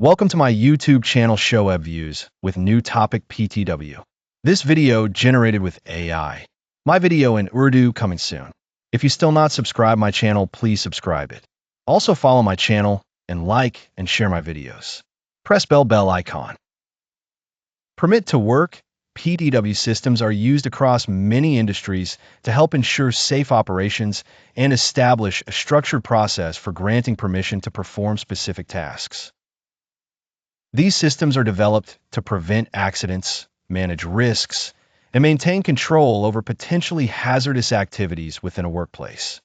Welcome to my YouTube channel Shoaib Views with new topic PTW. This video generated with AI. My video in Urdu coming soon. If you still not subscribe my channel, please subscribe it. Also follow my channel and like and share my videos. Press bell icon. Permit to work. PTW systems are used across many industries to help ensure safe operations and establish a structured process for granting permission to perform specific tasks. These systems are developed to prevent accidents, manage risks, and maintain control over potentially hazardous activities within a workplace.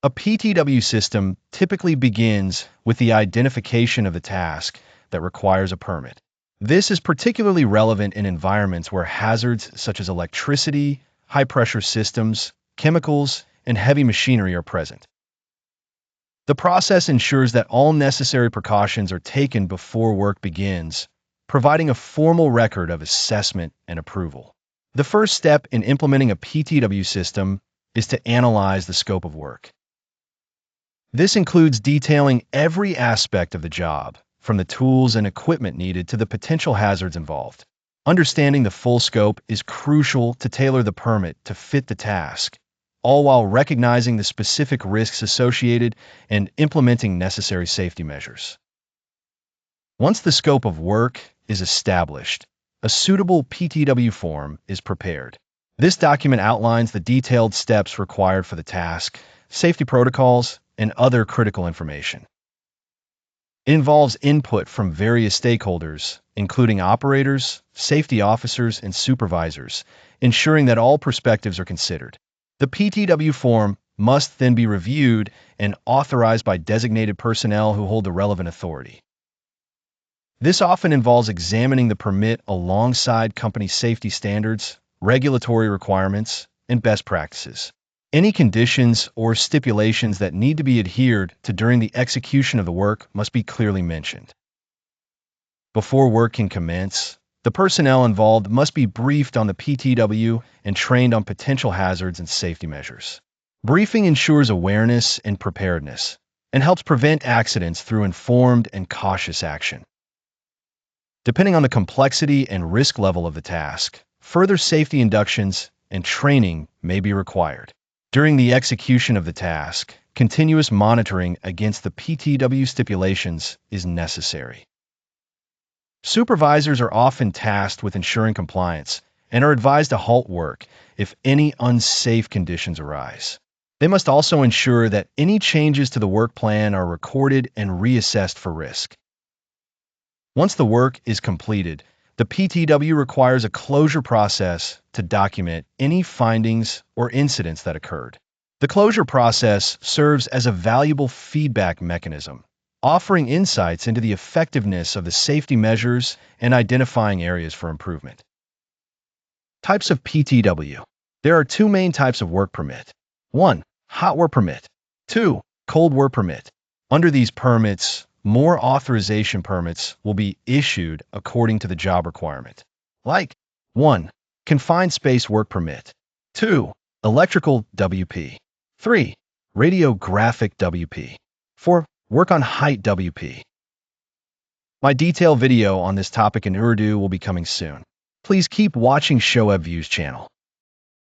A PTW system typically begins with the identification of the task that requires a permit. This is particularly relevant in environments where hazards such as electricity, high-pressure systems, chemicals, and heavy machinery are present. The process ensures that all necessary precautions are taken before work begins, providing a formal record of assessment and approval. The first step in implementing a PTW system is to analyze the scope of work. This includes detailing every aspect of the job, from the tools and equipment needed to the potential hazards involved. Understanding the full scope is crucial to tailor the permit to fit the task, all while recognizing the specific risks associated and implementing necessary safety measures. Once the scope of work is established, a suitable PTW form is prepared. This document outlines the detailed steps required for the task, safety protocols, and other critical information. It involves input from various stakeholders, including operators, safety officers, and supervisors, ensuring that all perspectives are considered. The PTW form must then be reviewed and authorized by designated personnel who hold the relevant authority. This often involves examining the permit alongside company safety standards, regulatory requirements, and best practices. Any conditions or stipulations that need to be adhered to during the execution of the work must be clearly mentioned. Before work can commence, the personnel involved must be briefed on the PTW and trained on potential hazards and safety measures. Briefing ensures awareness and preparedness and helps prevent accidents through informed and cautious action. Depending on the complexity and risk level of the task, further safety inductions and training may be required. During the execution of the task, continuous monitoring against the PTW stipulations is necessary. Supervisors are often tasked with ensuring compliance and are advised to halt work if any unsafe conditions arise. They must also ensure that any changes to the work plan are recorded and reassessed for risk. Once the work is completed, the PTW requires a closure process to document any findings or incidents that occurred. The closure process serves as a valuable feedback mechanism, offering insights into the effectiveness of the safety measures and identifying areas for improvement. Types of PTW. There are two main types of work permit. 1. Hot work permit. 2. Cold work permit. Under these permits, more authorization permits will be issued according to the job requirement. Like 1. Confined space work permit. 2. Electrical WP. 3. Radiographic WP. 4. Work on height WP. My detailed video on this topic in Urdu will be coming soon. Please keep watching Shoaib Views channel.